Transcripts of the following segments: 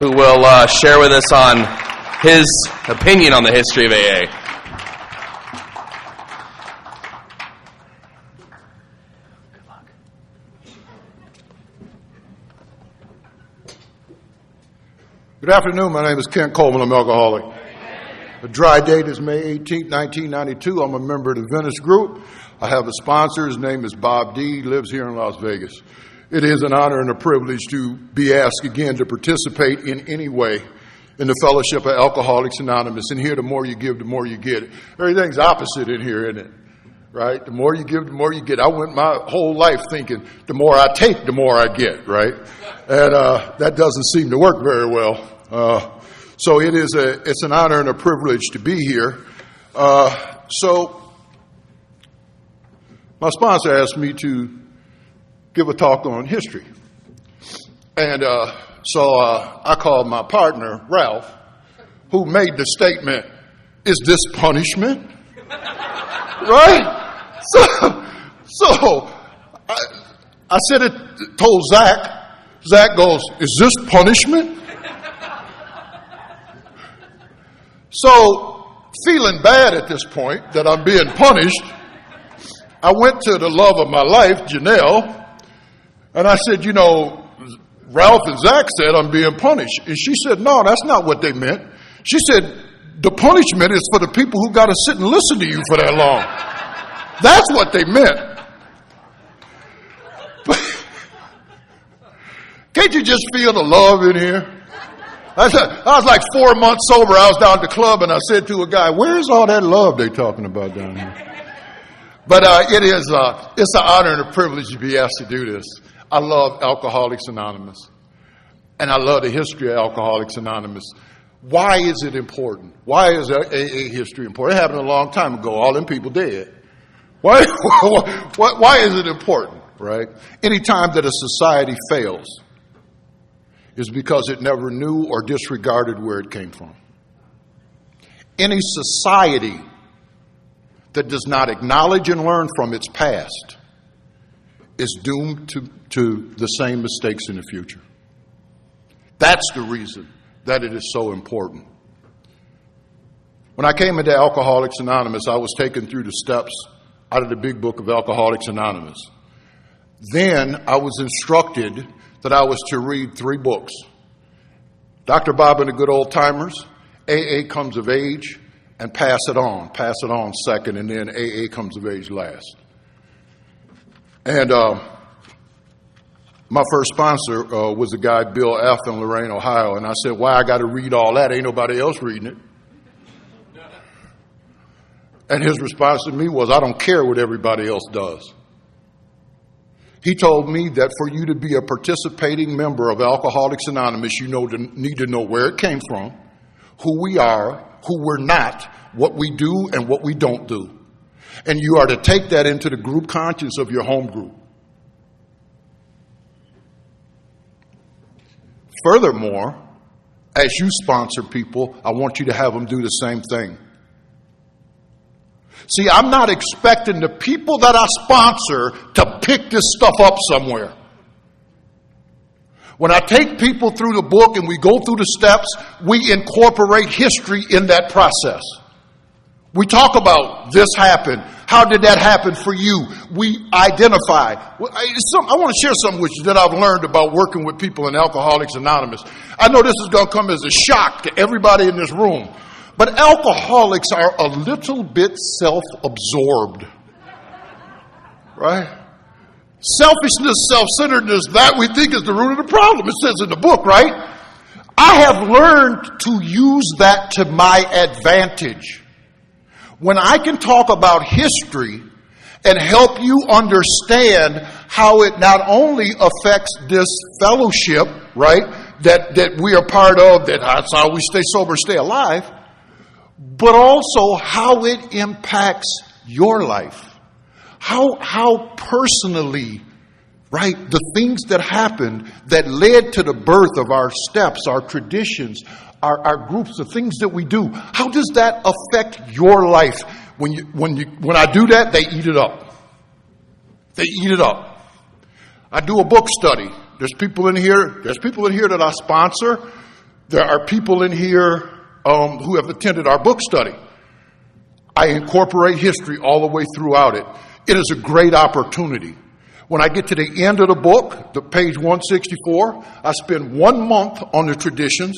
Who will share with us on his opinion on the history of AA. Good luck. Good afternoon. My name is Kent Coleman. I'm an alcoholic. The dry date is May 18, 1992. I'm a member of the Venice Group. I have a sponsor. His name is Bob D. He lives here in Las Vegas. It is an honor and a privilege to be asked again to participate in any way in the fellowship of Alcoholics Anonymous. And here, the more you give, the more you get. Everything's opposite in here, isn't it? Right? The more you give, the more you get. I went my whole life thinking the more I take, the more I get, right? And that doesn't seem to work very well. So it's an honor and a privilege to be here. So my sponsor asked me to give a talk on history. And so I called my partner, Ralph, who made the statement, "Is this punishment?" Right? So I said it, told Zach. Zach goes, "Is this punishment?" So feeling bad at this point that I'm being punished, I went to the love of my life, Janelle, and I said, "You know, Ralph and Zach said I'm being punished." And she said, "No, that's not what they meant." She said, "The punishment is for the people who got to sit and listen to you for that long. That's what they meant." But can't you just feel the love in here? I was like 4 months sober. I was down at the club and I said to a guy, "Where's all that love they talking about down here?" But it's an honor and a privilege to be asked to do this. I love Alcoholics Anonymous, and I love the history of Alcoholics Anonymous. Why is it important? Why is AA history important? It happened a long time ago. All them people dead. Why is it important, right? Any time that a society fails is because it never knew or disregarded where it came from. Any society that does not acknowledge and learn from its past is doomed to the same mistakes in the future. That's the reason that it is so important. When I came into Alcoholics Anonymous, I was taken through the steps out of the big book of Alcoholics Anonymous. Then I was instructed that I was to read 3 books: Dr. Bob and the Good Old Timers, AA Comes of Age, and Pass It On second, and then AA Comes of Age last. And my first sponsor was a guy, Bill F. in Lorain, Ohio, and I said, "Why I got to read all that? Ain't nobody else reading it." And his response to me was, "I don't care what everybody else does." He told me that for you to be a participating member of Alcoholics Anonymous, you need to know where it came from, who we are, who we're not, what we do and what we don't do. And you are to take that into the group conscience of your home group. Furthermore, as you sponsor people, I want you to have them do the same thing. See, I'm not expecting the people that I sponsor to pick this stuff up somewhere. When I take people through the book and we go through the steps, we incorporate history in that process. We talk about this happened. How did that happen for you? We identify. I want to share something with you that I've learned about working with people in Alcoholics Anonymous. I know this is going to come as a shock to everybody in this room, but alcoholics are a little bit self-absorbed, right? Selfishness, self-centeredness, that we think is the root of the problem. It says in the book, right? I have learned to use that to my advantage. When I can talk about history and help you understand how it not only affects this fellowship, right, that we are part of, that's how we stay sober, stay alive, but also how it impacts your life. How personally, right, the things that happened that led to the birth of our steps, our traditions, our groups, the things that we do, how does that affect your life? When I do that, they eat it up. They eat it up. I do a book study. There's people in here that I sponsor There are people in here who have attended our book study. I incorporate history all the way throughout it. It is a great opportunity. When I get to the end of the book, the page 164, I spend 1 month on the traditions,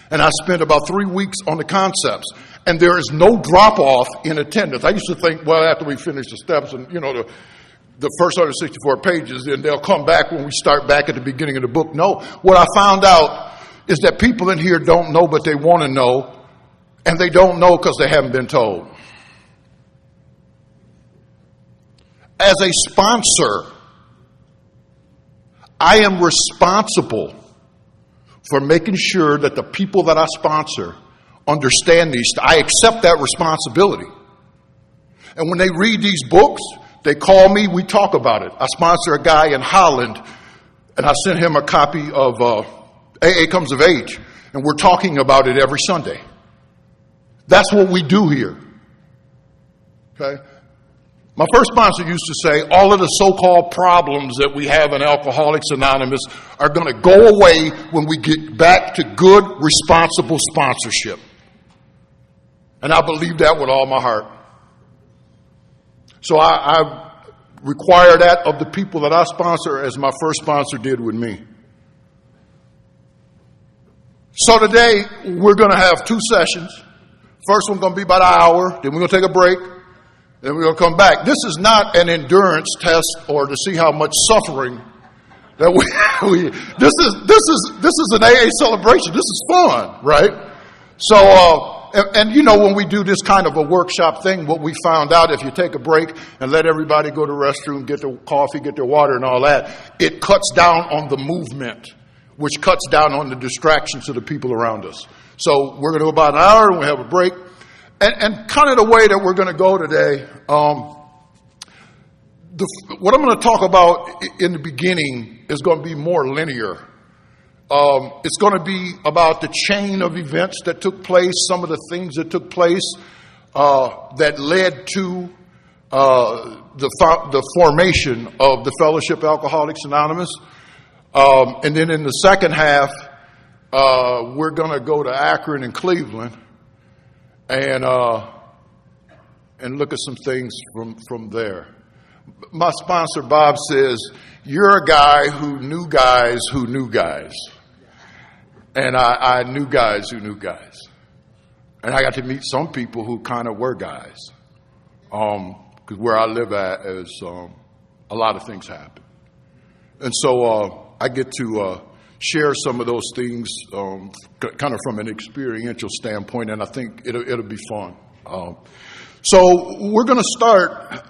and I spend about 3 weeks on the concepts. And there is no drop-off in attendance. I used to think, well, after we finish the steps and, the first 164 pages, then they'll come back when we start back at the beginning of the book. No, what I found out is that people in here don't know, but they want to know, and they don't know because they haven't been told. As a sponsor, I am responsible for making sure that the people that I sponsor understand these. I accept that responsibility. And when they read these books, they call me, we talk about it. I sponsor a guy in Holland, and I sent him a copy of AA Comes of Age, and we're talking about it every Sunday. That's what we do here. Okay? My first sponsor used to say, all of the so-called problems that we have in Alcoholics Anonymous are going to go away when we get back to good, responsible sponsorship. And I believe that with all my heart. So I require that of the people that I sponsor as my first sponsor did with me. So today, we're going to have 2 sessions. First one's going to be about an hour. Then we're going to take a break. Then we're going to come back. This is not an endurance test or to see how much suffering that we this is an AA celebration. This is fun, right? So, when we do this kind of a workshop thing, what we found out, if you take a break and let everybody go to the restroom, get their coffee, get their water and all that, it cuts down on the movement, which cuts down on the distractions to the people around us. So we're going to go about an hour and we'll have a break. And kind of the way that we're going to go today, what I'm going to talk about in the beginning is going to be more linear. It's going to be about the chain of events that took place, some of the things that took place that led to the formation of the Fellowship Alcoholics Anonymous. And then in the second half, we're going to go to Akron and Cleveland and look at some things from there. My sponsor, Bob, says, you're a guy who knew guys who knew guys. And I knew guys who knew guys. And I got to meet some people who kind of were guys. Because where I live at is a lot of things happen. And so I get to share some of those things kind of from an experiential standpoint, and I think it'll be fun. So we're going to start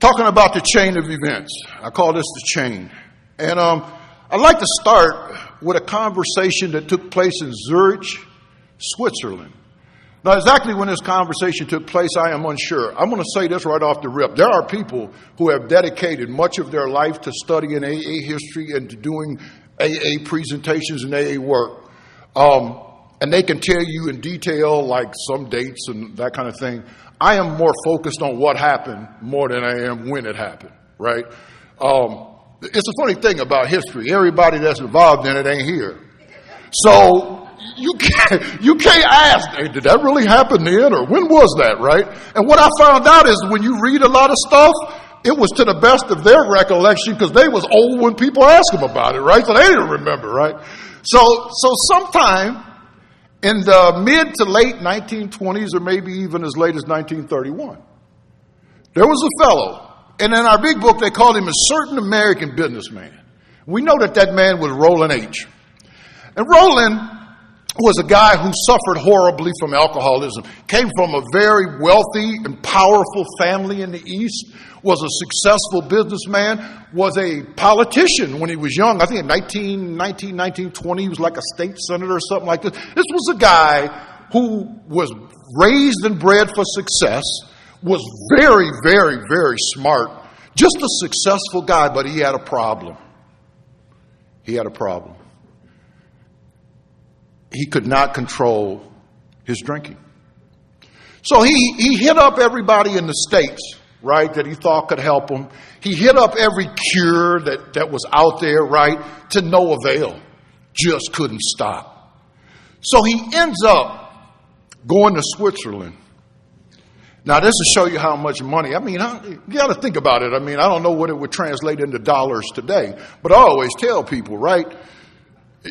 talking about the chain of events. I call this the chain. And I'd like to start with a conversation that took place in Zurich, Switzerland. Now, exactly when this conversation took place, I am unsure. I'm going to say this right off the rip. There are people who have dedicated much of their life to studying AA history and to doing AA presentations and AA work. And they can tell you in detail, like some dates and that kind of thing. I am more focused on what happened more than I am when it happened, right? It's a funny thing about history. Everybody that's involved in it ain't here. So you can't ask, hey, did that really happen then, or when was that, right? And what I found out is when you read a lot of stuff, it was to the best of their recollection because they was old when people asked them about it, right? So they didn't remember, right? So sometime in the mid to late 1920s, or maybe even as late as 1931, there was a fellow, and in our big book they called him a certain American businessman. We know that man was Roland H. And Roland was a guy who suffered horribly from alcoholism, came from a very wealthy and powerful family in the East, was a successful businessman, was a politician when he was young. I think in 1920, he was like a state senator or something like this. This was a guy who was raised and bred for success, was very, very, very smart, just a successful guy, but he had a problem. He had a problem. He could not control his drinking. So he hit up everybody in the States, right, that he thought could help him. He hit up every cure that was out there, right, to no avail. Just couldn't stop. So he ends up going to Switzerland. Now, this will show you how much money. I mean, you got to think about it. I mean, I don't know what it would translate into dollars today, but I always tell people, right?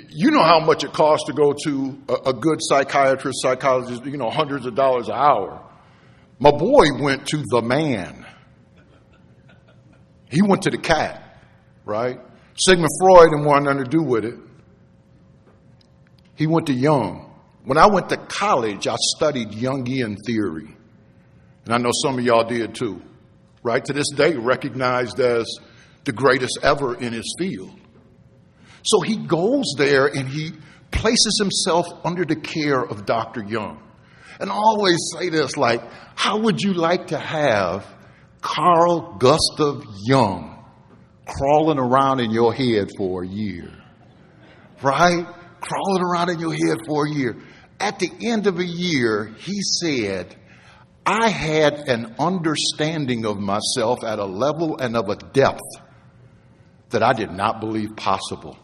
You know how much it costs to go to a good psychiatrist, psychologist, hundreds of dollars an hour. My boy went to the man. He went to the cat, right? Sigmund Freud didn't want nothing to do with it. He went to Jung. When I went to college, I studied Jungian theory. And I know some of y'all did too, right? To this day, recognized as the greatest ever in his field. So he goes there and he places himself under the care of Dr. Jung. And I always say this, like, how would you like to have Carl Gustav Jung crawling around in your head for a year? Right? Crawling around in your head for a year. At the end of a year, he said, I had an understanding of myself at a level and of a depth that I did not believe possible.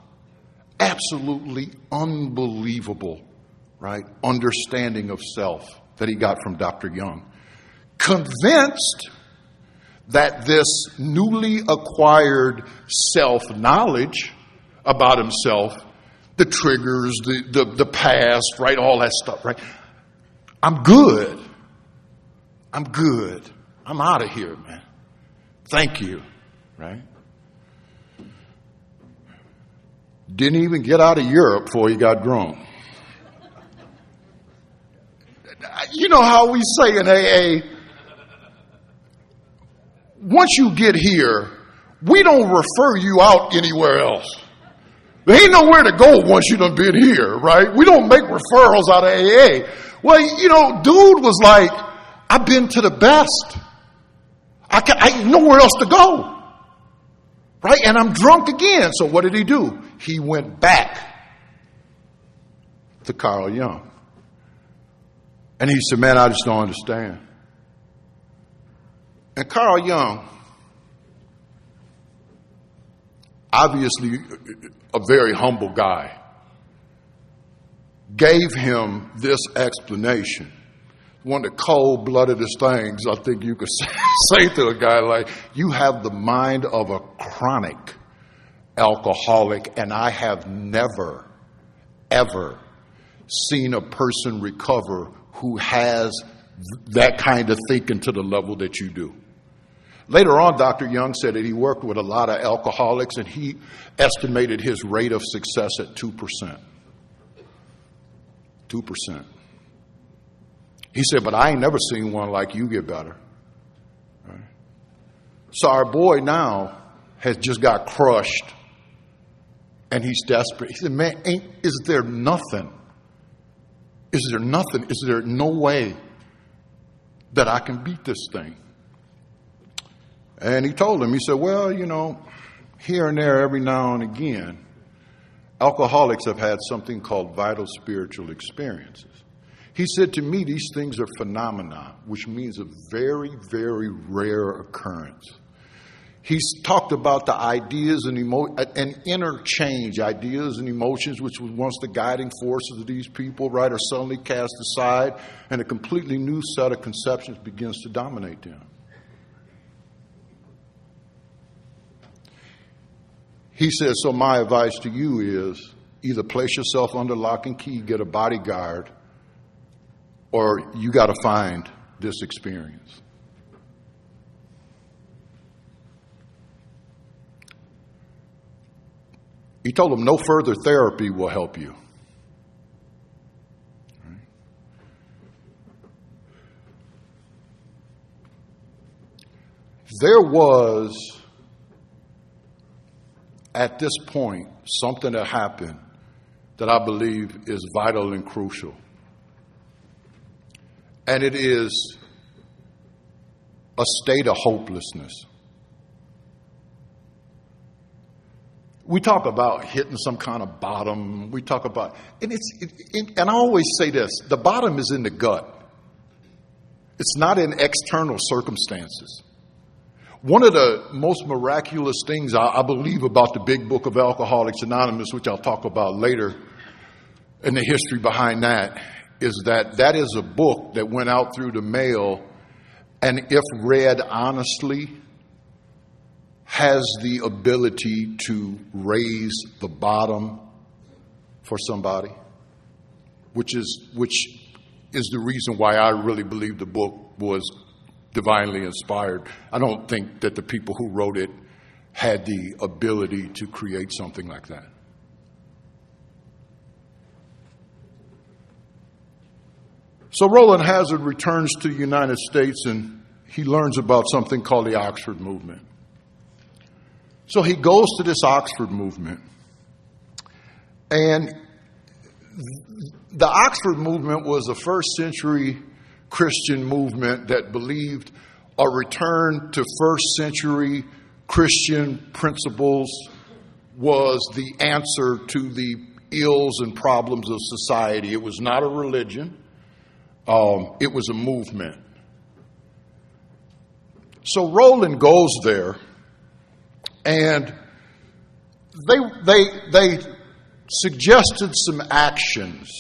Absolutely unbelievable, right? Understanding of self that he got from Dr. Jung. Convinced that this newly acquired self-knowledge about himself, the triggers, the past, right? All that stuff, right? I'm good. I'm out of here, man. Thank you, right? Didn't even get out of Europe before he got grown. You know how we say in AA, once you get here, we don't refer you out anywhere else. There ain't nowhere to go once you done been here, right? We don't make referrals out of AA. Well, dude was like, I've been to the best. I ain't nowhere else to go. Right? And I'm drunk again. So what did he do? He went back to Carl Jung. And he said, man, I just don't understand. And Carl Jung, obviously a very humble guy, gave him this explanation. One of the cold-bloodedest things I think you could say to a guy like, you have the mind of a chronic alcoholic, and I have never, ever seen a person recover who has that kind of thinking to the level that you do. Later on, Dr. Jung said that he worked with a lot of alcoholics, and he estimated his rate of success at 2%. 2%. He said, but I ain't never seen one like you get better. Right? So our boy now has just got crushed, and he's desperate. He said, man, is there nothing? Is there nothing? Is there no way that I can beat this thing? And he told him, he said, well, here and there, every now and again, alcoholics have had something called vital spiritual experiences. He said to me, these things are phenomena, which means a very, very rare occurrence. He's talked about the ideas and interchange, ideas and emotions, which was once the guiding forces of these people, right, are suddenly cast aside, and a completely new set of conceptions begins to dominate them. He says, so my advice to you is either place yourself under lock and key, get a bodyguard, or you got to find this experience. He told him no further therapy will help you. There was, at this point, something that happened that I believe is vital and crucial. And it is a state of hopelessness. We talk about hitting some kind of bottom. We talk about, and I always say this, the bottom is in the gut. It's not in external circumstances. One of the most miraculous things I believe about the big book of Alcoholics Anonymous, which I'll talk about later, and the history behind that, is that is a book that went out through the mail, and if read honestly, has the ability to raise the bottom for somebody, which is the reason why I really believe the book was divinely inspired. I don't think that the people who wrote it had the ability to create something like that. So Roland Hazard returns to the United States and he learns about something called the Oxford Movement. So he goes to this Oxford Movement, and the Oxford Movement was a first century Christian movement that believed a return to first century Christian principles was the answer to the ills and problems of society. It was not a religion. It was a movement. So Roland goes there, and they suggested some actions,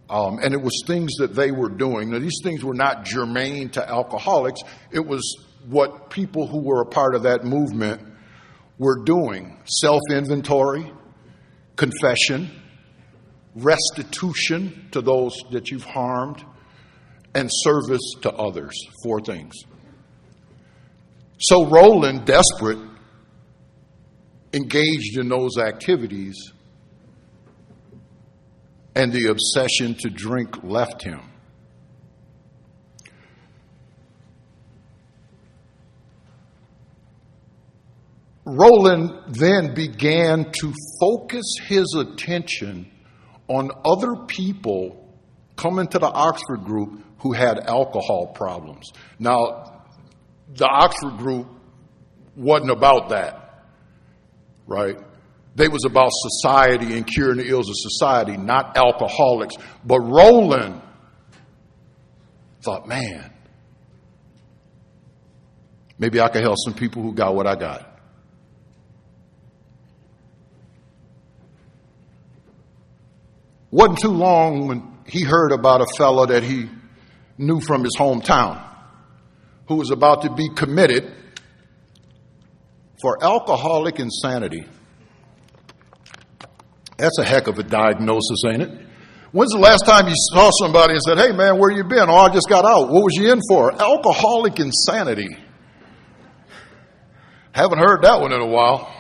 and it was things that they were doing. Now, these things were not germane to alcoholics. It was what people who were a part of that movement were doing: self-inventory, confession, restitution to those that you've harmed, and service to others. 4 things. So Roland, desperate, engaged in those activities, and the obsession to drink left him. Roland then began to focus his attention on other people coming to the Oxford group who had alcohol problems. Now, the Oxford group wasn't about that, right? They was about society and curing the ills of society, not alcoholics. But Roland thought, man, maybe I could help some people who got what I got. Wasn't too long when he heard about a fellow that he knew from his hometown who was about to be committed for alcoholic insanity. That's a heck of a diagnosis, ain't it? When's the last time you saw somebody and said, hey, man, where you been? Oh, I just got out. What was you in for? Alcoholic insanity. Haven't heard that one in a while.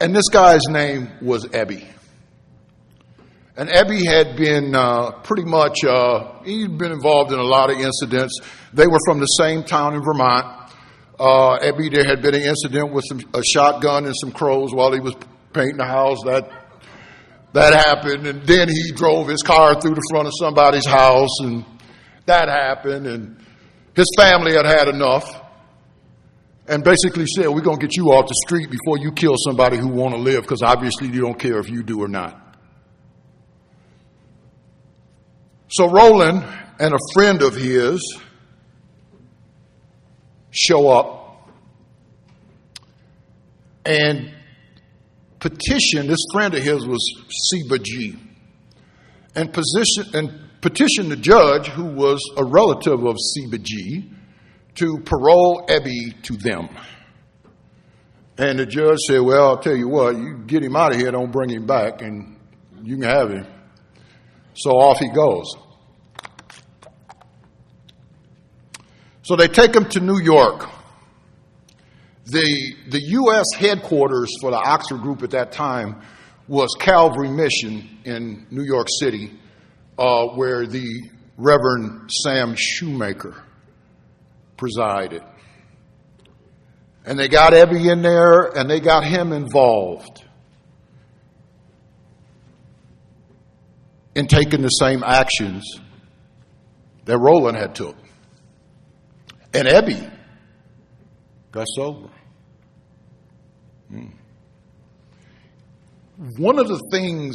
And this guy's name was Ebby. And Ebby had been pretty much, he'd been involved in a lot of incidents. They were from the same town in Vermont. Ebby, there had been an incident with a shotgun and some crows while he was painting the house. That happened. And then he drove his car through the front of somebody's house, and that happened. And his family had had enough and basically said, we're going to get you off the street before you kill somebody who want to live, because obviously you don't care if you do or not. So Roland and a friend of his show up and petition. This friend of his was Seba G. And petition the judge, who was a relative of Seba G, to parole Ebby to them. And the judge said, well, I'll tell you what, you get him out of here, don't bring him back, and you can have him. So off he goes. So they take him to New York. The U.S. headquarters for the Oxford group at that time was Calvary Mission in New York City, where the Reverend Sam Shoemaker presided. And they got Ebby in there, and they got him involved in taking the same actions that Roland had took. And Ebby got sober. one of the things,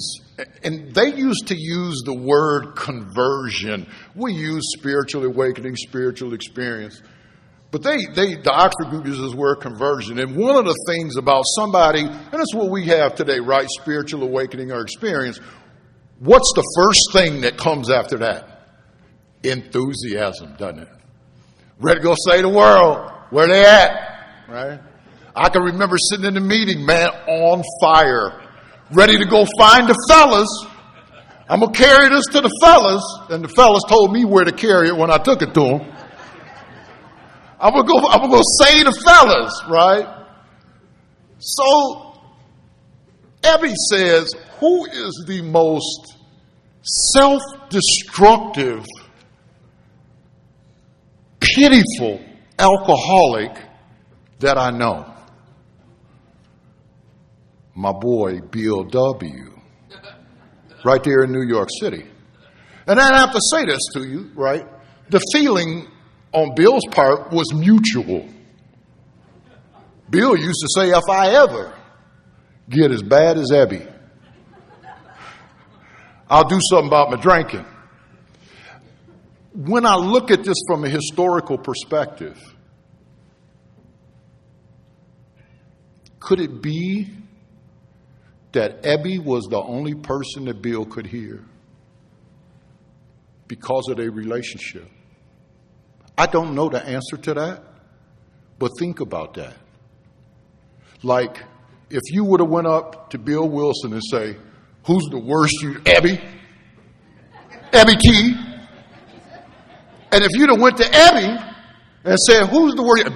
and they used to use the word conversion. We use spiritual awakening, spiritual experience. But the Oxford group uses the word conversion. And one of the things about somebody, and that's what we have today, right? Spiritual awakening or experience. What's the first thing that comes after that? Enthusiasm, doesn't it? Ready to go say to the world, where they at, right? I can remember sitting in the meeting, man, on fire, ready to go find the fellas. I'm going to carry this to the fellas. And the fellas told me where to carry it when I took it to them. I'm going to go say the fellas, right? So, Abby says, who is the most self-destructive, pitiful alcoholic that I know? My boy, Bill W., right there in New York City. And I have to say this to you, right? The feeling on Bill's part was mutual. Bill used to say, if I ever get as bad as Abby, I'll do something about my drinking. When I look at this from a historical perspective, could it be that Abby was the only person that Bill could hear because of their relationship? I don't know the answer to that, but think about that. Like, if you would have went up to Bill Wilson and say, who's the worst you, Abby? Abby T. And if you'd have went to Abby and said, who's the worst?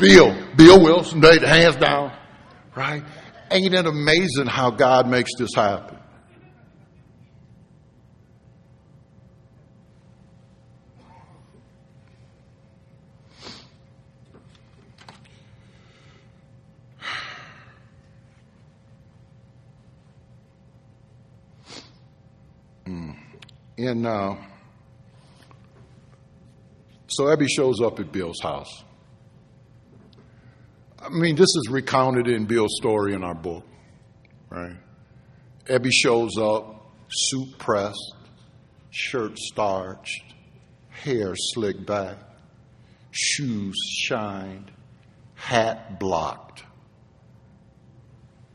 Bill Wilson, they hands down, right? Ain't it amazing how God makes this happen? So Abby shows up at Bill's house. I mean, this is recounted in Bill's story in our book, right? Abby shows up, suit pressed, shirt starched, hair slicked back, shoes shined, hat blocked.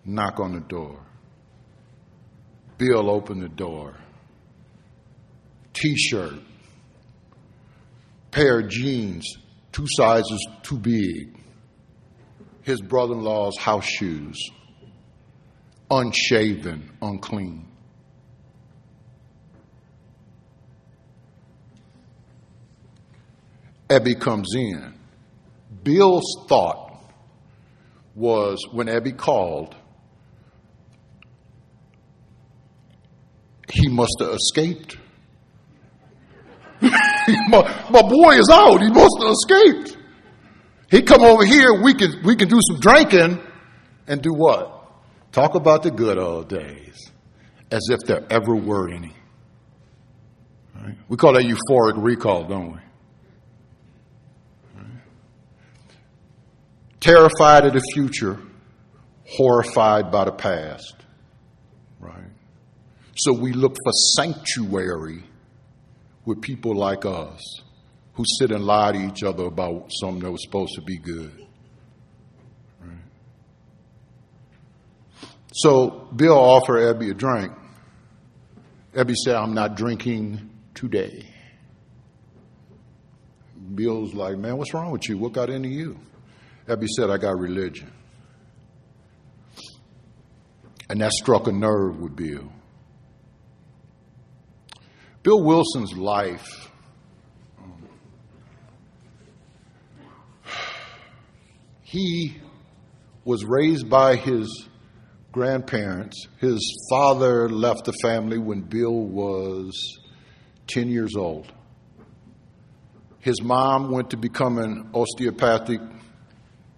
Knock on the door. Bill opened the door. T-shirt, pair of jeans, 2 sizes too big. His brother-in-law's house shoes, unshaven, unclean. Abby comes in. Bill's thought was, when Abby called, he must have escaped. My boy is out. He must have escaped. He come over here. We can do some drinking and do what? Talk about the good old days, as if there ever were any. Right? We call that euphoric recall, don't we? Right? Terrified of the future, horrified by the past. Right? So we look for sanctuary with people like us who sit and lie to each other about something that was supposed to be good. Right? So Bill offered Abby a drink. Abby said, I'm not drinking today. Bill's like, man, what's wrong with you? What got into you? Abby said, I got religion. And that struck a nerve with Bill. Bill Wilson's life, he was raised by his grandparents. His father left the family when Bill was 10 years old. His mom went to become an osteopathic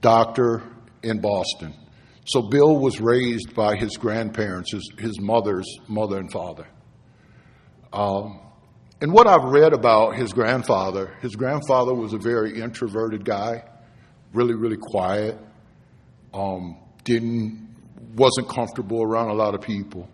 doctor in Boston. So Bill was raised by his grandparents, his mother's mother and father. And what I've read about his grandfather was a very introverted guy, really, really quiet, wasn't comfortable around a lot of people.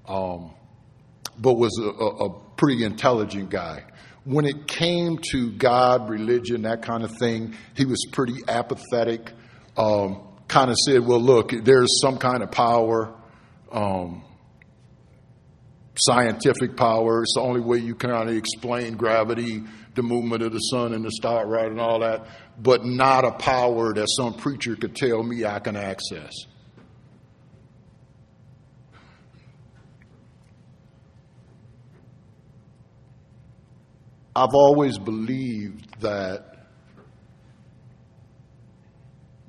but was a pretty intelligent guy. When it came to God, religion, that kind of thing, he was pretty apathetic. Kind of said, well, look, there's some kind of power, scientific power. It's the only way you can kind of explain gravity, the movement of the sun and the star, right, and all that, but not a power that some preacher could tell me I can access. I've always believed that,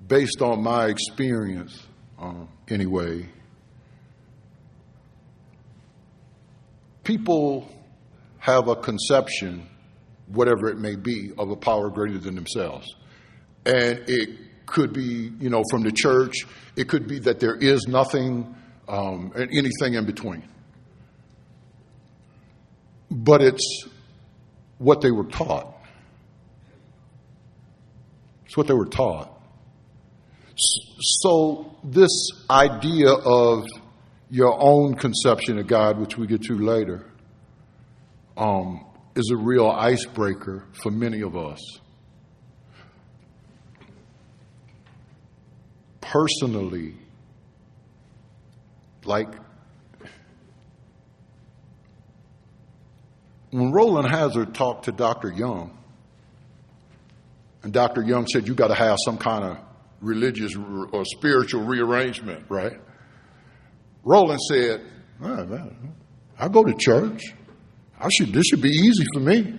based on my experience, anyway, people have a conception, whatever it may be, of a power greater than themselves. And it could be, from the church. It could be that there is nothing, and anything in between. But it's what they were taught. It's what they were taught. So this idea of your own conception of God, which we get to later, is a real icebreaker for many of us. Personally, like when Roland Hazard talked to Dr. Young, and Dr. Young said, you got to have some kind of religious or spiritual rearrangement, right? Roland said, I go to church. This should be easy for me.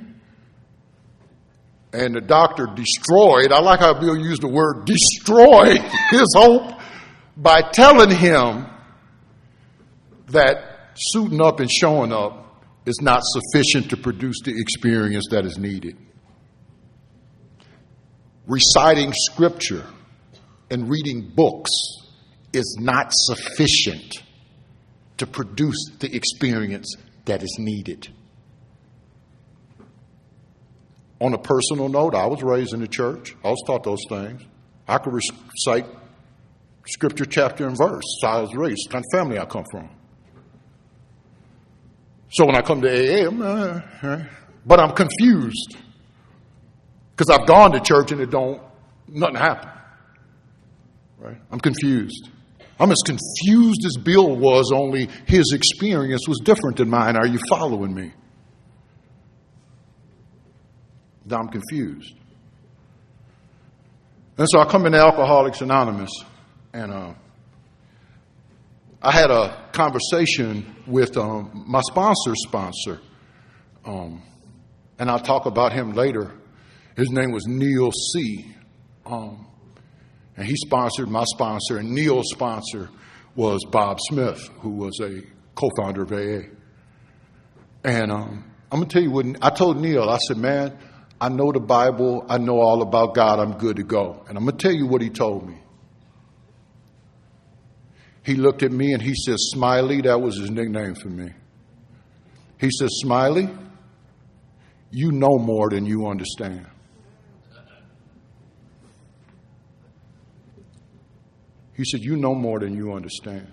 And the doctor destroyed, I like how Bill used the word destroyed, his hope by telling him that suiting up and showing up is not sufficient to produce the experience that is needed. Reciting scripture and reading books is not sufficient to produce the experience that is needed. On a personal note, I was raised in the church. I was taught those things. I could recite scripture, chapter, and verse. So I was raised. It's the kind of family I come from. So when I come to AA, but I'm confused because I've gone to church and nothing happened. Right? I'm confused. I'm as confused as Bill was, only his experience was different than mine. Are you following me? Now I'm confused. And so I come into Alcoholics Anonymous, and I had a conversation with my sponsor, and I'll talk about him later. His name was Neil C. And he sponsored my sponsor, and Neil's sponsor was Bob Smith, who was a co-founder of AA. And I'm going to tell you what I told Neil. I said, man, I know the Bible. I know all about God. I'm good to go. And I'm going to tell you what he told me. He looked at me and he said, Smiley, that was his nickname for me. He said, Smiley, you know more than you understand. He said, you know more than you understand.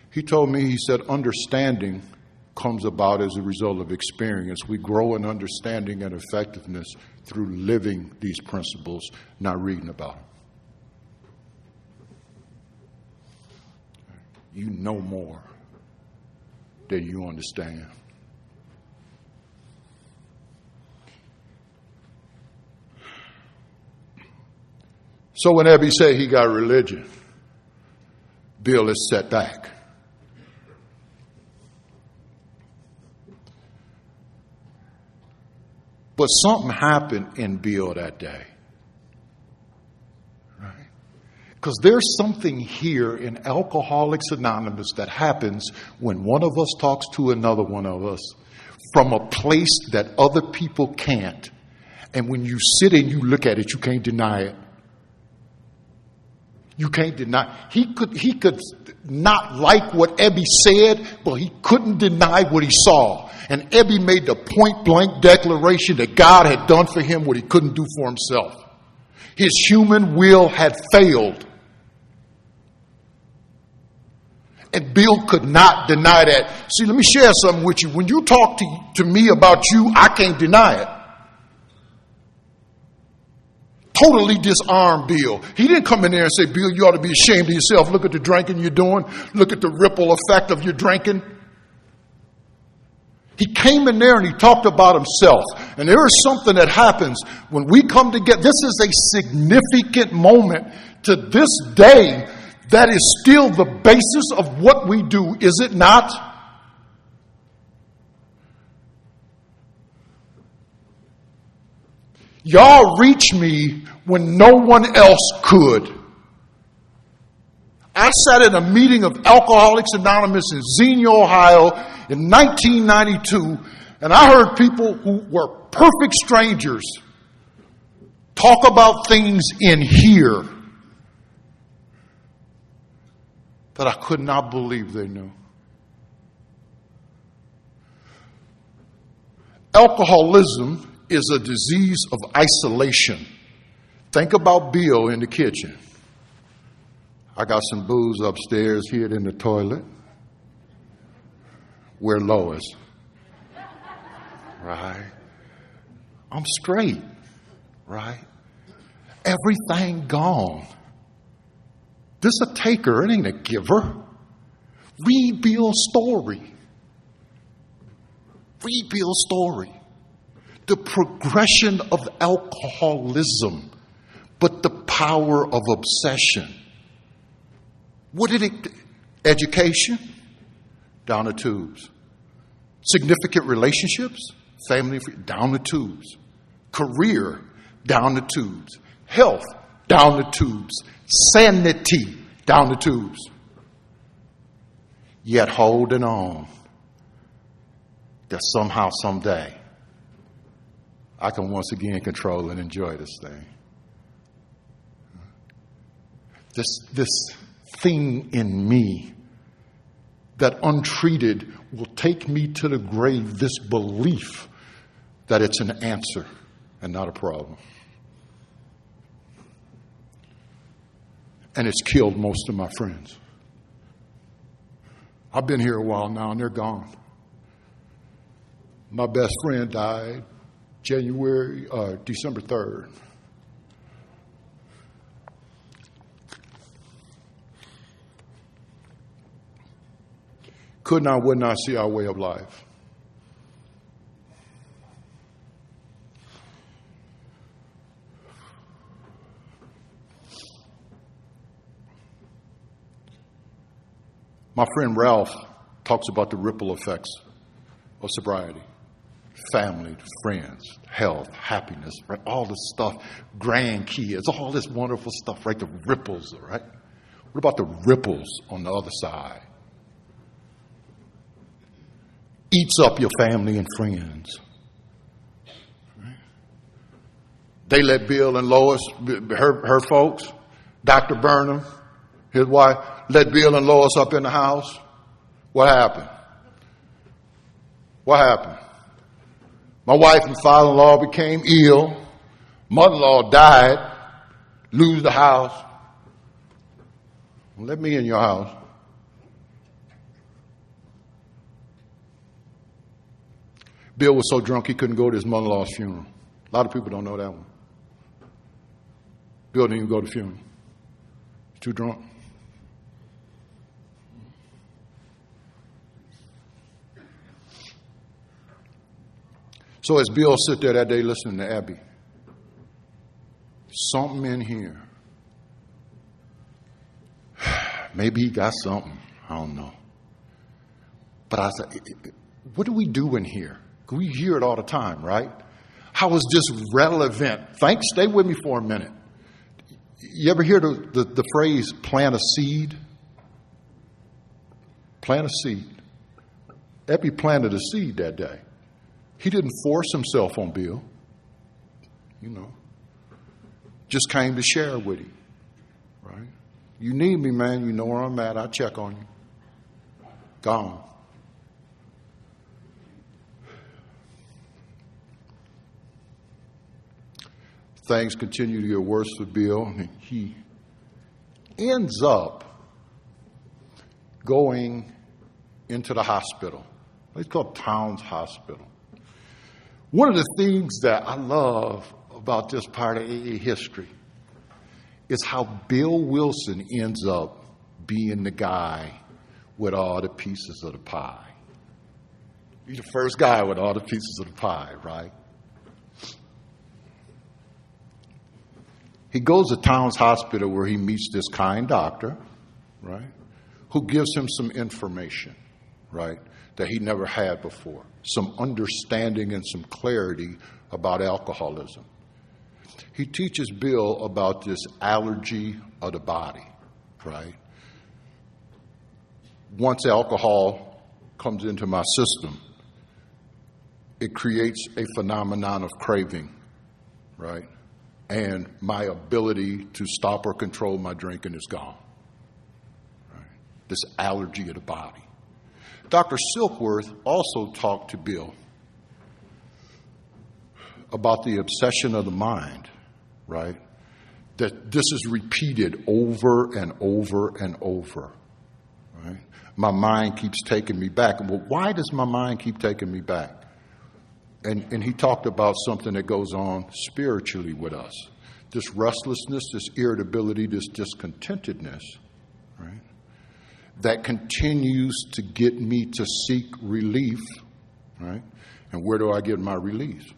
He told me, he said, understanding comes about as a result of experience. We grow in understanding and effectiveness through living these principles, not reading about them. You know more than you understand. So when Ebby said he got religion, Bill is set back. But something happened in Bill that day. Right? Because there's something here in Alcoholics Anonymous that happens when one of us talks to another one of us from a place that other people can't. And when you sit and you look at it, you can't deny it. You can't deny. He could not like what Ebby said, but he couldn't deny what he saw. And Ebby made the point-blank declaration that God had done for him what he couldn't do for himself. His human will had failed. And Bill could not deny that. See, let me share something with you. When you talk to me about you, I can't deny it. Totally disarmed Bill. He didn't come in there and say, Bill, you ought to be ashamed of yourself. Look at the drinking you're doing. Look at the ripple effect of your drinking. He came in there and he talked about himself. And there is something that happens when we come together. This is a significant moment to this day that is still the basis of what we do, is it not? Y'all reached me when no one else could. I sat in a meeting of Alcoholics Anonymous in Xenia, Ohio in 1992, and I heard people who were perfect strangers talk about things in here that I could not believe they knew. Alcoholism is a disease of isolation. Think about Bill in the kitchen. I got some booze upstairs, hid in the toilet. Where Lois? Right? I'm straight. Right? Everything gone. This a taker, it ain't a giver. Read Bill's story. Read Bill's story. The progression of alcoholism, but the power of obsession. What did it? Education, down the tubes. Significant relationships, family, down the tubes. Career, down the tubes. Health, down the tubes. Sanity, down the tubes. Yet holding on that somehow, someday, I can once again control and enjoy this thing. This thing in me that untreated will take me to the grave, this belief that it's an answer and not a problem. And it's killed most of my friends. I've been here a while now and they're gone. My best friend died December 3rd. Would not see our way of life. My friend Ralph talks about the ripple effects of sobriety. Family, friends, health, happiness, right? All this stuff, grandkids, all this wonderful stuff, right? The ripples, right? What about the ripples on the other side? Eats up your family and friends. Right? They let Bill and Lois, her folks, Dr. Burnham, his wife, let Bill and Lois up in the house. What happened? What happened? My wife and father-in-law became ill. Mother-in-law died. Lose the house. Let me in your house. Bill was so drunk he couldn't go to his mother-in-law's funeral. A lot of people don't know that one. Bill didn't even go to the funeral. He's too drunk. So as Bill sit there that day listening to Abby, something in here. Maybe he got something. I don't know. But I said, what do we do in here? We hear it all the time, right? How is this relevant? Thanks. Stay with me for a minute. You ever hear the phrase plant a seed? Plant a seed. Epi planted a seed that day. He didn't force himself on Bill. Just came to share with him. Right? You need me, man. You know where I'm at. I'll check on you. Gone. Things continue to get worse for Bill. He ends up going into the hospital. It's called Towns Hospital. One of the things that I love about this part of AA history is how Bill Wilson ends up being the guy with all the pieces of the pie. He's the first guy with all the pieces of the pie, right? He goes to Towns Hospital where he meets this kind doctor, right, who gives him some information, right, that he never had before, some understanding and some clarity about alcoholism. He teaches Bill about this allergy of the body, right? Once alcohol comes into my system, it creates a phenomenon of craving, right? And my ability to stop or control my drinking is gone. Right? This allergy of the body. Dr. Silkworth also talked to Bill about the obsession of the mind, right? That this is repeated over and over and over, right? My mind keeps taking me back. Well, why does my mind keep taking me back? And he talked about something that goes on spiritually with us. This restlessness, this irritability, this discontentedness, right? That continues to get me to seek relief, right? And where do I get my relief?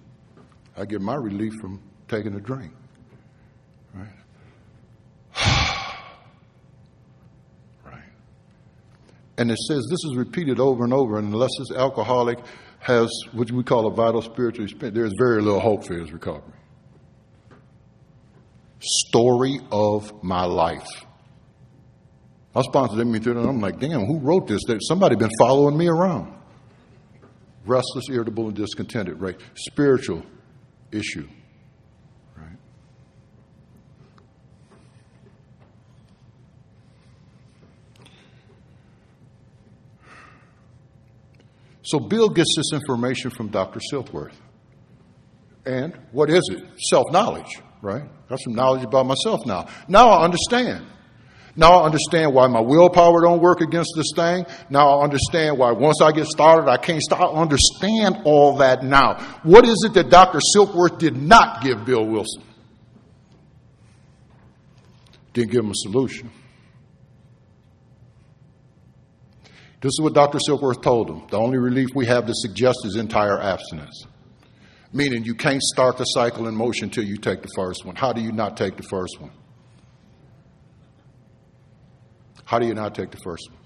I get my relief from taking a drink, right? Right. And it says this is repeated over and over, and unless this alcoholic has what we call a vital spiritual experience, there's very little hope for his recovery. Story of my life. My sponsor didn't mean to, and I'm like, damn, who wrote this? Somebody been following me around. Restless, irritable, and discontented, right? Spiritual issue, right? So Bill gets this information from Dr. Silkworth. And what is it? Self-knowledge, right? Got some knowledge about myself now. Now I understand. Now I understand why my willpower don't work against this thing. Now I understand why once I get started, I can't stop. I understand all that now. What is it that Dr. Silkworth did not give Bill Wilson? Didn't give him a solution. This is what Dr. Silkworth told him. The only relief we have to suggest is entire abstinence. Meaning you can't start the cycle in motion until you take the first one. How do you not take the first one? How do you not take the first one?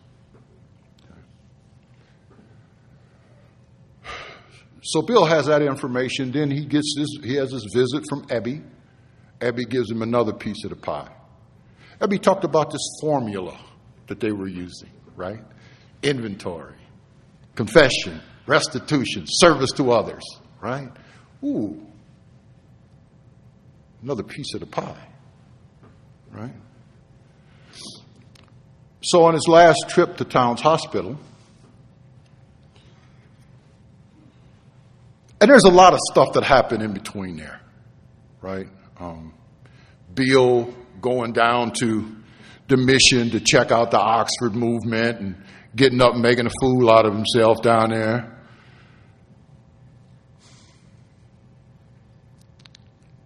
So Bill has that information. Then he has this visit from Ebby. Ebby gives him another piece of the pie. Ebby talked about this formula that they were using, right? Inventory, confession, restitution, service to others, right? Ooh, another piece of the pie, right? So on his last trip to Towns Hospital, and there's a lot of stuff that happened in between there, right? Bill going down to the mission to check out the Oxford movement and getting up and making a fool out of himself down there.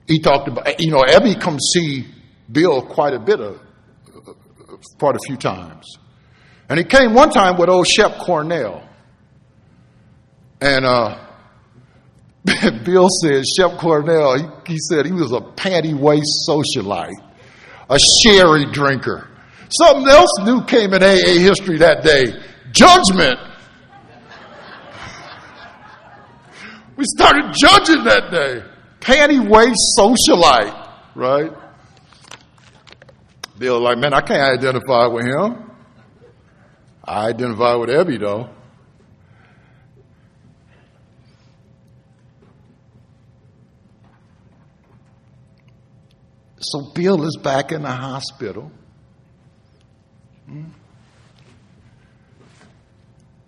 He talked about, Ebby comes see Bill quite a few times. And he came one time with old Shep Cornell. And Bill said, Shep Cornell, he said he was a panty-waist socialite, a sherry drinker. Something else new came in AA history that day. Judgment. We started judging that day. Panty-waist socialite, right? Bill like, man, I can't identify with him. I identify with Ebby, though. So Bill is back in the hospital.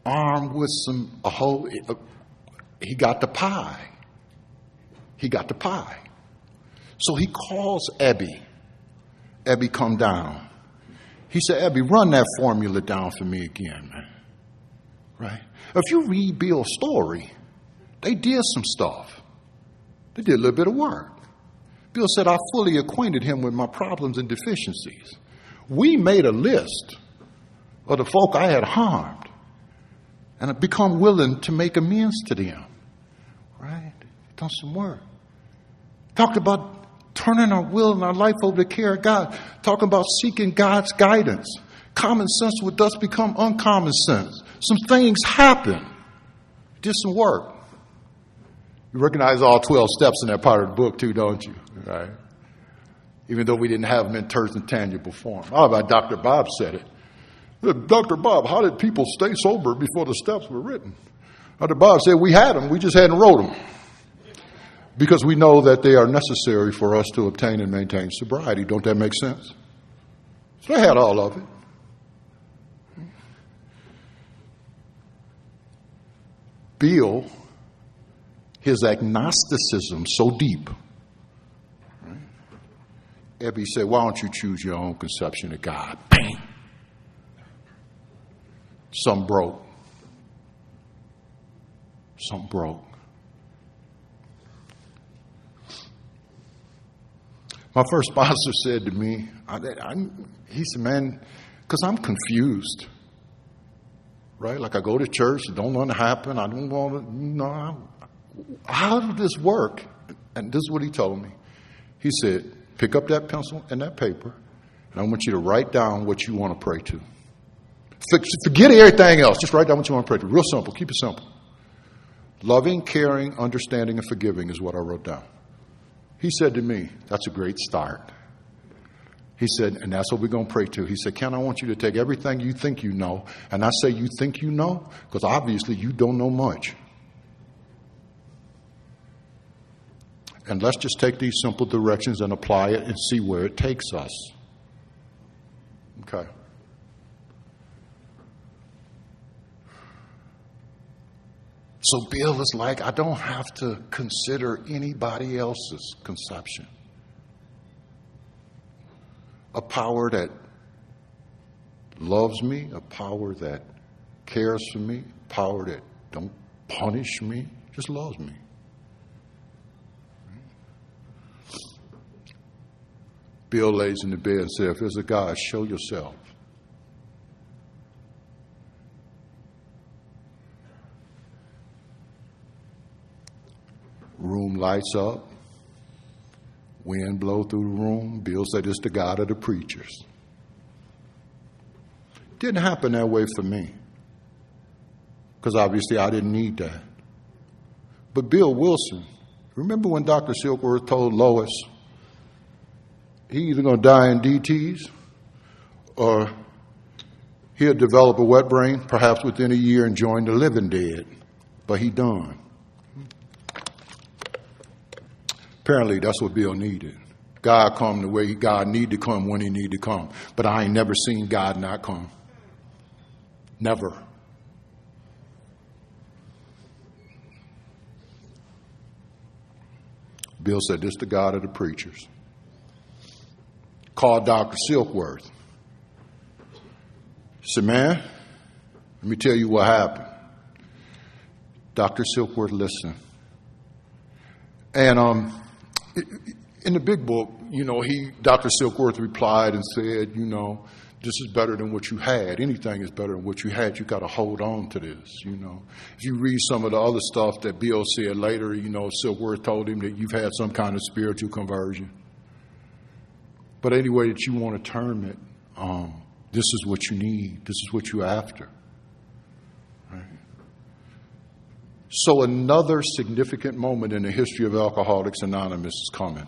Armed with he got the pie. He got the pie. So he calls Ebby. Ebby, come down. He said, Abby, run that formula down for me again, man. Right? If you read Bill's story, they did some stuff. They did a little bit of work. Bill said, I fully acquainted him with my problems and deficiencies. We made a list of the folk I had harmed, and I've become willing to make amends to them. Right? Done some work. Talked about turning our will and our life over to the care of God. Talking about seeking God's guidance. Common sense would thus become uncommon sense. Some things happen. Did some work. You recognize all 12 steps in that part of the book too, don't you? Right? Even though we didn't have them in terms and tangible form. How about Dr. Bob said it? Dr. Bob, how did people stay sober before the steps were written? Dr. Bob said we had them, we just hadn't wrote them. Because we know that they are necessary for us to obtain and maintain sobriety. Don't that make sense? So they had all of it. Bill, his agnosticism so deep. Right? Ebby said, why don't you choose your own conception of God? Bang! Some broke. Some broke. My first sponsor said to me, he said, man, because I'm confused. Right? Like I go to church, it don't want to happen. I don't want to, how did this work? And this is what he told me. He said, pick up that pencil and that paper, and I want you to write down what you want to pray to. Forget everything else. Just write down what you want to pray to. Real simple. Keep it simple. Loving, caring, understanding, and forgiving is what I wrote down. He said to me, that's a great start. He said, and that's what we're going to pray to. He said, Ken, I want you to take everything you think you know. And I say you think you know because obviously you don't know much. And let's just take these simple directions and apply it and see where it takes us. Okay. So Bill is like, I don't have to consider anybody else's conception. A power that loves me, a power that cares for me, a power that don't punish me, just loves me. Bill lays in the bed and says, if there's a God, show yourself. Room lights up. Wind blow through the room. Bill said, it's the God of the preachers. Didn't happen that way for me. Because obviously I didn't need that. But Bill Wilson, remember when Dr. Silkworth told Lois, he either going to die in DTs or he'll develop a wet brain, perhaps within a year, and join the living dead. But he done. Apparently, that's what Bill needed. God come the way God need to come when he need to come. But I ain't never seen God not come. Never. Bill said, this is the God of the preachers. Called Dr. Silkworth. He said, man, let me tell you what happened. Dr. Silkworth listened. And in the big book, Dr. Silkworth replied and said, this is better than what you had. Anything is better than what you had. You got to hold on to this, If you read some of the other stuff that Bill said later, Silkworth told him that you've had some kind of spiritual conversion. But any way that you want to term it, this is what you need. This is what you're after. Right? So another significant moment in the history of Alcoholics Anonymous is coming.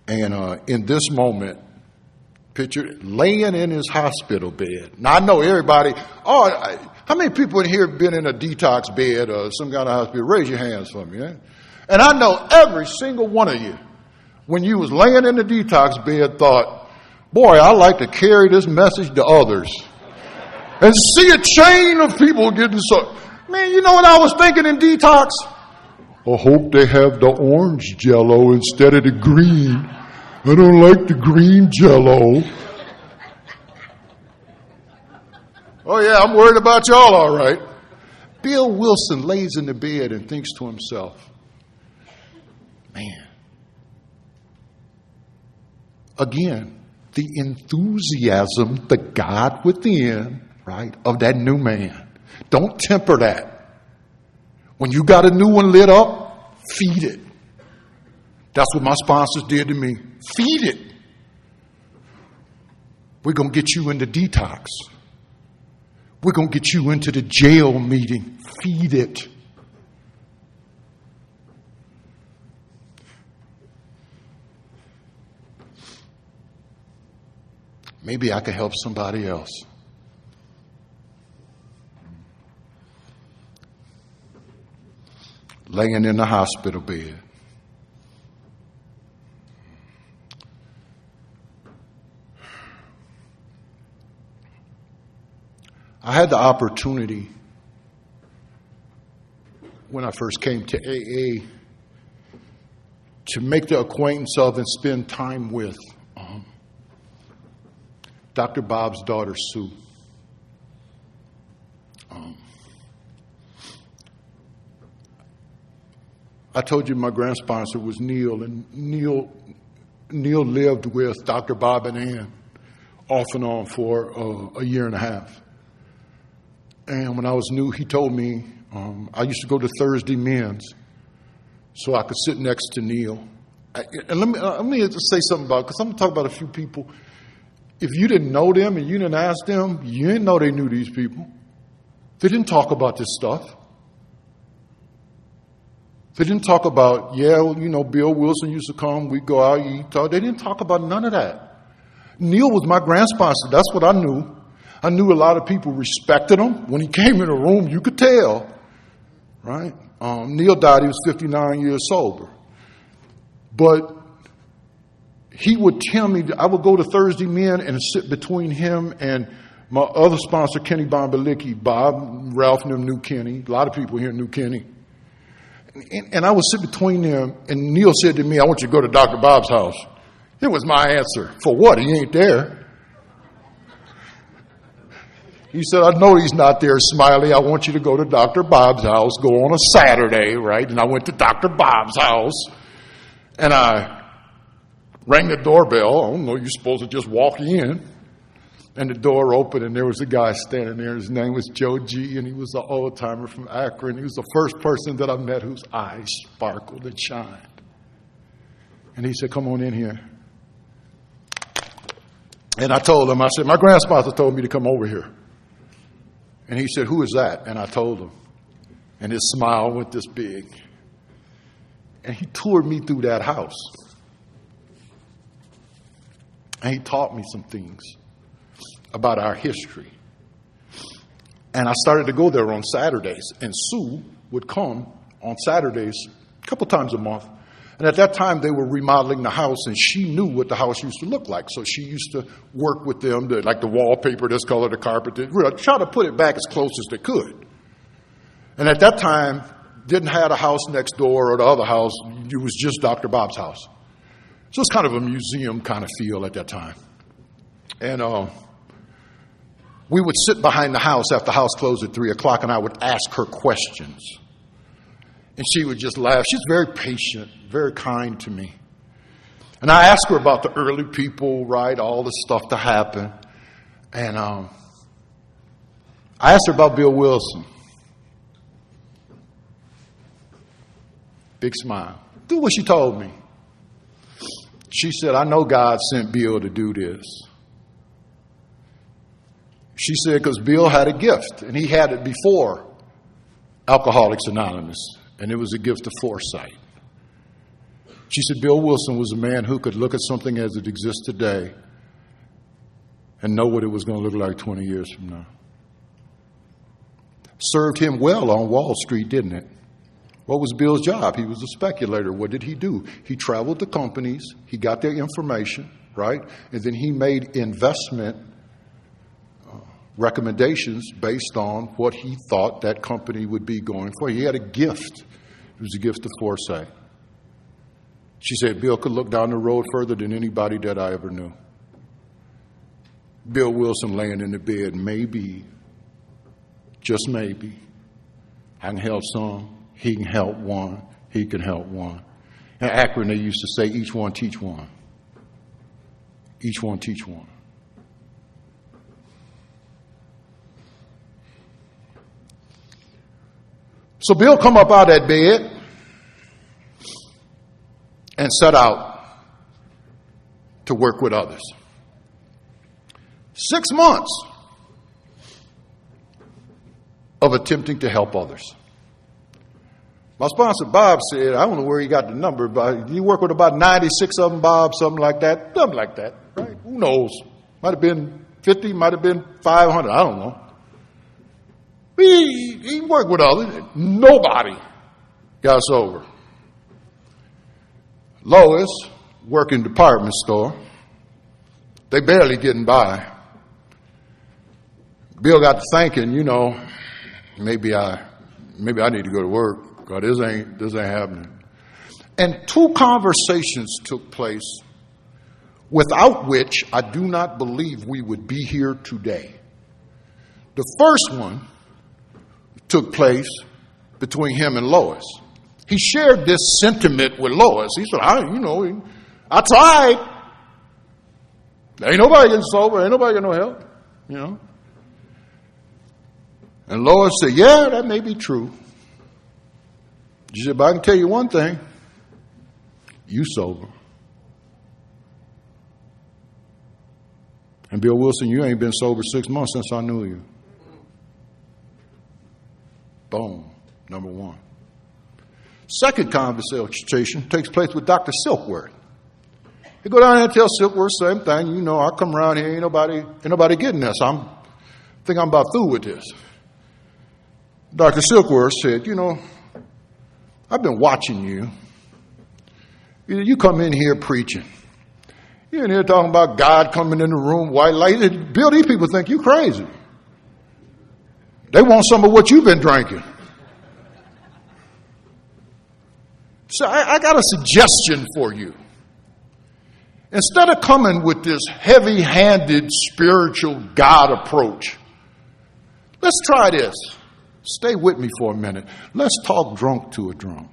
And in this moment, picture laying in his hospital bed. Now, I know everybody, how many people in here have been in a detox bed or some kind of hospital? Raise your hands for me. Eh? And I know every single one of you, when you was laying in the detox bed, thought, boy, I'd like to carry this message to others. And see a chain of people getting so... Man, you know what I was thinking in detox? I hope they have the orange Jell-O instead of the green. I don't like the green Jell-O. Oh, yeah, I'm worried about y'all, all right. Bill Wilson lays in the bed and thinks to himself, man, again, the enthusiasm, the God within, right, of that new man. Don't temper that. When you got a new one lit up, feed it. That's what my sponsors did to me. Feed it. We're going to get you into detox. We're going to get you into the jail meeting. Feed it. Maybe I could help somebody else. Laying in the hospital bed. I had the opportunity when I first came to AA to make the acquaintance of and spend time with Dr. Bob's daughter, Sue. I told you my grand sponsor was Neil, and Neil lived with Dr. Bob and Ann off and on for a year and a half. And when I was new, he told me, I used to go to Thursday men's so I could sit next to Neil. And let me just say something about it, because I'm going to talk about a few people. If you didn't know them and you didn't ask them, you didn't know they knew these people. They didn't talk about this stuff. They didn't talk about, Bill Wilson used to come, we'd go out, eat, talk. They didn't talk about none of that. Neil was my grand sponsor. That's what I knew. I knew a lot of people respected him. When he came in the room, you could tell, right? Neil died, he was 59 years sober. But he would tell me, I would go to Thursday Men and sit between him and my other sponsor, Kenny Bombalicki. Bob, Ralph and them knew Kenny. A lot of people here knew Kenny. And I would sit between them, and Neil said to me, I want you to go to Dr. Bob's house. It was my answer. For what? He ain't there. He said, I know he's not there, Smiley. I want you to go to Dr. Bob's house, go on a Saturday, right? And I went to Dr. Bob's house, and I rang the doorbell. I don't know, you're supposed to just walk in. And the door opened, and there was a guy standing there. His name was Joe G., and he was an old-timer from Akron. He was the first person that I met whose eyes sparkled and shined. And he said, come on in here. And I told him, I said, my grand sponsor told me to come over here. And he said, who is that? And I told him. And his smile went this big. And he toured me through that house. And he taught me some things about our history. And I started to go there on Saturdays. And Sue would come on Saturdays a couple times a month. And at that time, they were remodeling the house, and she knew what the house used to look like. So she used to work with them, like the wallpaper, this color, the carpet, try to put it back as close as they could. And at that time, didn't have a house next door or the other house. It was just Dr. Bob's house. So it's kind of a museum kind of feel at that time. And we would sit behind the house after the house closed at 3 o'clock, and I would ask her questions. And she would just laugh. She's very patient, very kind to me. And I asked her about the early people, right, all the stuff that happened. And I asked her about Bill Wilson. Big smile. Do what she told me. She said, I know God sent Bill to do this. She said, because Bill had a gift, and he had it before Alcoholics Anonymous, and it was a gift of foresight. She said, Bill Wilson was a man who could look at something as it exists today and know what it was going to look like 20 years from now. Served him well on Wall Street, didn't it? What was Bill's job? He was a speculator. What did he do? He traveled to companies. He got their information, right? And then he made investment recommendations based on what he thought that company would be going for. He had a gift. It was a gift of foresight. She said, Bill could look down the road further than anybody that I ever knew. Bill Wilson laying in the bed, maybe just maybe, I can help some, he can help one, he can help one. In Akron, they used to say, each one teach one. Each one teach one. So Bill come up out of that bed and set out to work with others. 6 months of attempting to help others. My sponsor, Bob, said, I don't know where he got the number, but you work with about 96 of them, Bob, something like that, right? Who knows? Might have been 50, might have been 500, I don't know. He worked with others. Nobody got sober. Lois, working department store, they barely getting by. Bill got to thinking, maybe I need to go to work because this ain't happening. And 2 conversations took place without which I do not believe we would be here today. The first one took place between him and Lois. He shared this sentiment with Lois. He said, I tried. Ain't nobody getting sober. Ain't nobody getting no help. And Lois said, yeah, that may be true. She said, but I can tell you one thing. You sober. And Bill Wilson, you ain't been sober 6 months since I knew you. Boom, number one. Second conversation takes place with Dr. Silkworth. You go down there and tell Silkworth same thing. I come around here, ain't nobody getting this. I think I'm about through with this. Dr. Silkworth said, I've been watching you. You come in here preaching. You're in here talking about God coming in the room, white light. Bill, these people think you crazy. They want some of what you've been drinking. So I got a suggestion for you. Instead of coming with this heavy-handed spiritual God approach, let's try this. Stay with me for a minute. Let's talk drunk to a drunk.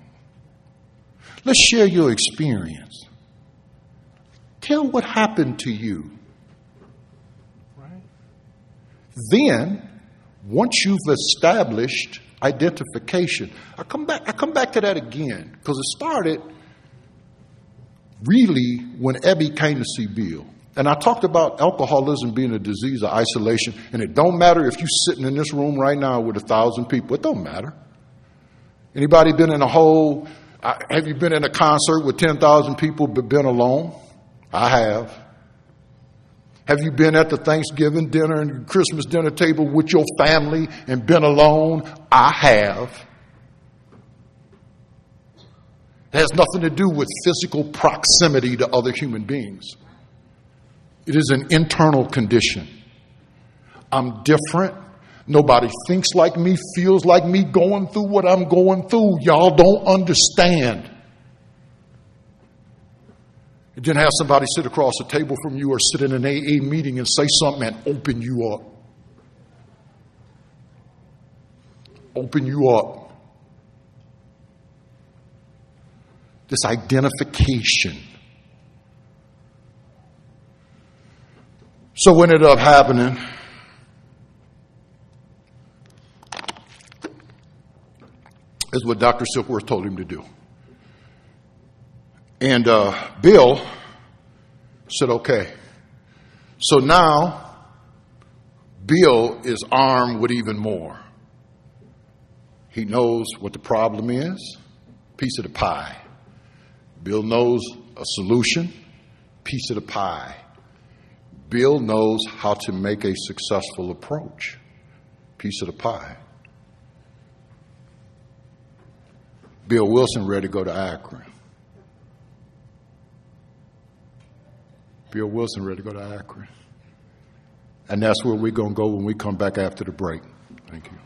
Let's share your experience. Tell what happened to you. Right? Then, once you've established identification, I come back to that again because it started really when Ebby came to see Bill. And I talked about alcoholism being a disease of isolation, and it don't matter if you're sitting in this room right now with 1,000 people. It don't matter. Anybody been in have you been in a concert with 10,000 people but been alone? I have. Have you been at the Thanksgiving dinner and Christmas dinner table with your family and been alone? I have. It has nothing to do with physical proximity to other human beings. It is an internal condition. I'm different. Nobody thinks like me, feels like me, going through what I'm going through. Y'all don't understand. You didn't have somebody sit across the table from you or sit in an AA meeting and say something and open you up. Open you up. This identification. So what ended up happening is what Dr. Silkworth told him to do. And Bill said, okay. So now Bill is armed with even more. He knows what the problem is, piece of the pie. Bill knows a solution, piece of the pie. Bill knows how to make a successful approach, piece of the pie. Bill Wilson ready to go to Akron. Bill Wilson ready to go to Akron. And that's where we're going to go when we come back after the break. Thank you.